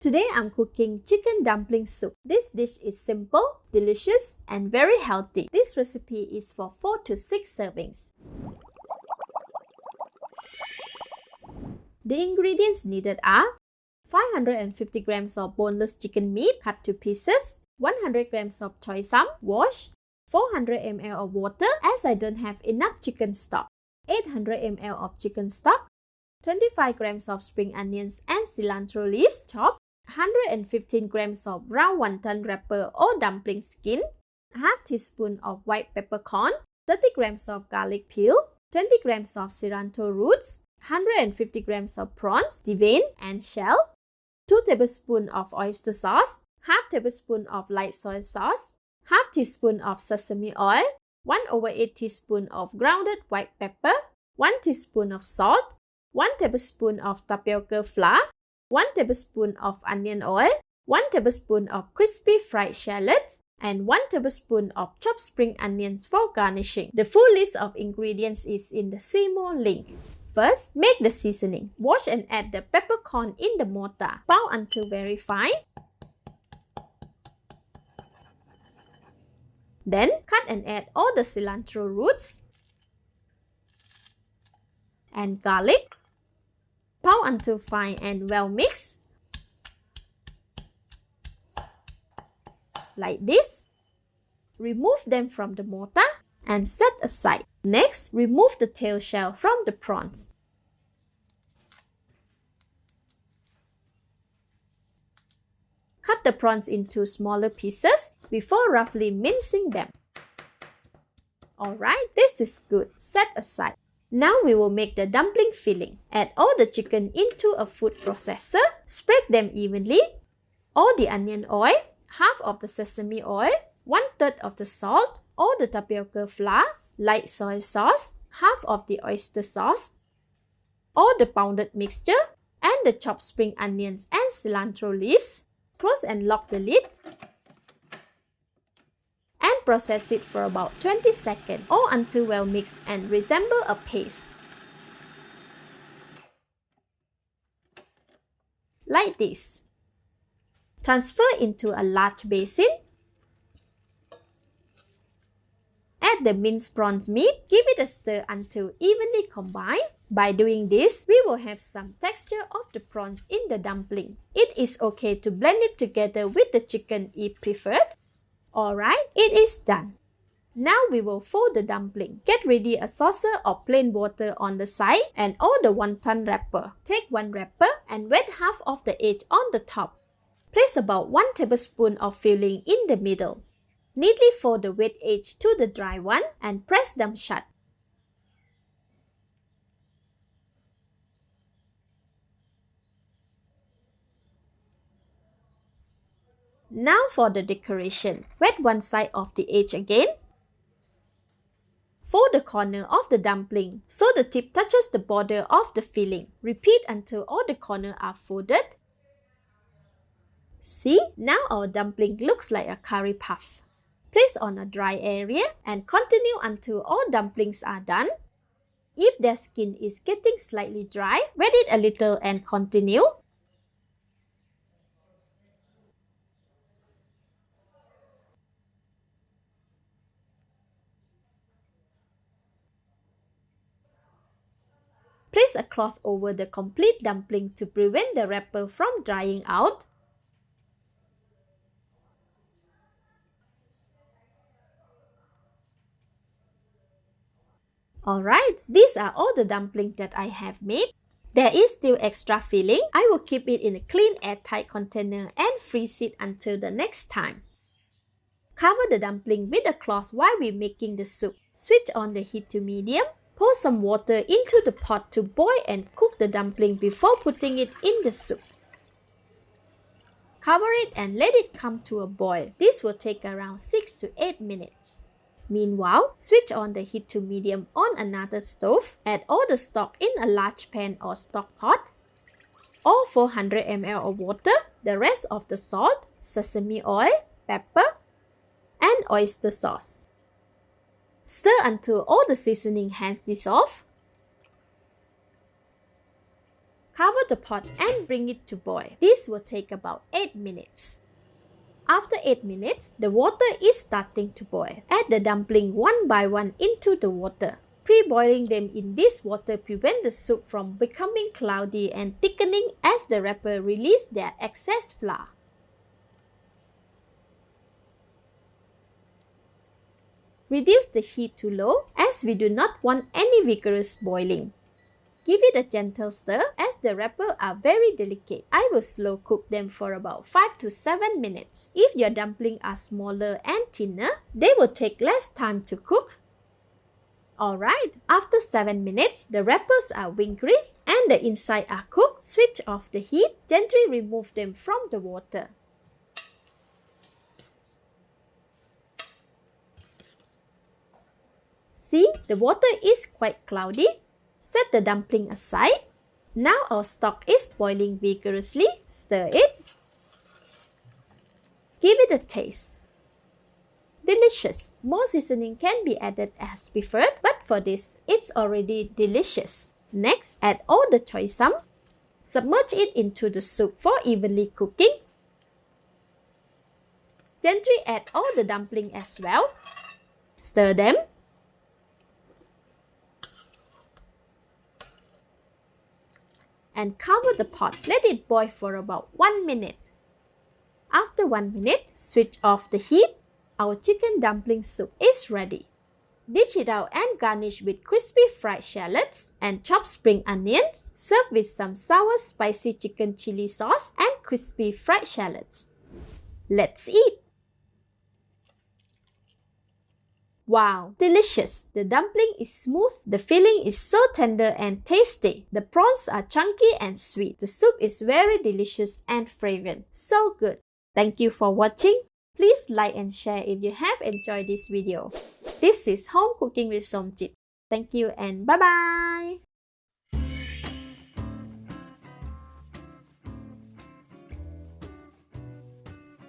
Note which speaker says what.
Speaker 1: Today I'm cooking chicken dumpling soup. This dish is simple, delicious, and very healthy. This recipe is for 4 to 6 servings. The ingredients needed are 550 grams of boneless chicken meat cut to pieces, 100 grams of choy sum washed, 400 ml of water as I don't have enough chicken stock, 800 ml of chicken stock, 25 grams of spring onions and cilantro leaves chopped, 115 grams of ground wonton wrapper or dumpling skin, half teaspoon of white peppercorn, 30 grams of garlic peel, 20 grams of cilantro roots, 150 grams of prawns, deveined and shell, 2 tablespoons of oyster sauce, half tablespoon of light soy sauce, half teaspoon of sesame oil, 1/8 teaspoon of grounded white pepper, 1 teaspoon of salt, 1 tablespoon of tapioca flour, 1 tablespoon of onion oil, 1 tablespoon of crispy fried shallots, and 1 tablespoon of chopped spring onions for garnishing. The full list of ingredients is in the See More link. First, make the seasoning. Wash and add the peppercorn in the mortar. Pound until very fine. Then, cut and add all the cilantro roots and garlic. Pound until fine and well mixed. Like this. Remove them from the mortar and set aside. Next, remove the tail shell from the prawns. Cut the prawns into smaller pieces before roughly mincing them. Alright, this is good. Set aside. Now we will make the dumpling filling. Add all the chicken into a food processor. Spread them evenly. All the onion oil, half of the sesame oil, 1/3 of the salt, all the tapioca flour, light soy sauce, half of the oyster sauce, all the pounded mixture, and the chopped spring onions and cilantro leaves. Close and lock the lid. And process it for about 20 seconds or until well mixed and resemble a paste. Like this. Transfer into a large basin. Add the minced prawns meat. Give it a stir until evenly combined. By doing this, we will have some texture of the prawns in the dumpling. It is okay to blend it together with the chicken if preferred. Alright, it is done. Now we will fold the dumpling. Get ready a saucer of plain water on the side and all the wonton wrapper. Take one wrapper and wet half of the edge on the top. Place about 1 tablespoon of filling in the middle. Neatly fold the wet edge to the dry one and press them shut. Now for the decoration. Wet one side of the edge again. Fold the corner of the dumpling so the tip touches the border of the filling. Repeat until all the corners are folded. See, now our dumpling looks like a curry puff. Place on a dry area and continue until all dumplings are done. If their skin is getting slightly dry, wet it a little and continue. Place a cloth over the complete dumpling to prevent the wrapper from drying out. Alright, these are all the dumplings that I have made. There is still extra filling. I will keep it in a clean airtight container and freeze it until the next time. Cover the dumpling with a cloth while we're making the soup. Switch on the heat to medium. Pour some water into the pot to boil and cook the dumpling before putting it in the soup. Cover it and let it come to a boil. This will take around 6 to 8 minutes. Meanwhile, switch on the heat to medium on another stove. Add all the stock in a large pan or stock pot. All 400 ml of water, the rest of the salt, sesame oil, pepper, and oyster sauce. Stir until all the seasoning has dissolved. Cover the pot and bring it to boil. This will take about 8 minutes. After 8 minutes, the water is starting to boil. Add the dumpling one by one into the water. Pre-boiling them in this water prevents the soup from becoming cloudy and thickening as the wrapper releases their excess flour. Reduce the heat to low as we do not want any vigorous boiling. Give it a gentle stir as the wrappers are very delicate. I will slow cook them for about 5 to 7 minutes. If your dumplings are smaller and thinner, they will take less time to cook. Alright, after 7 minutes, the wrappers are wrinkly and the inside are cooked. Switch off the heat. Gently remove them from the water. See, the water is quite cloudy. Set the dumpling aside. Now our stock is boiling vigorously. Stir it. Give it a taste. Delicious. More seasoning can be added as preferred, but for this, it's already delicious. Next, add all the choy sum. Submerge it into the soup for evenly cooking. Gently add all the dumpling as well. Stir them. And cover the pot. Let it boil for about 1 minute. After 1 minute, switch off the heat. Our chicken dumpling soup is ready. Dish it out and garnish with crispy fried shallots and chopped spring onions. Serve with some sour spicy chicken chili sauce and crispy fried shallots. Let's eat! Wow, delicious! The dumpling is smooth, the filling is so tender and tasty. The prawns are chunky and sweet. The soup is very delicious and fragrant. So good! Thank you for watching. Please like and share if you have enjoyed this video. This is Home Cooking with Somjit. Thank you and bye-bye!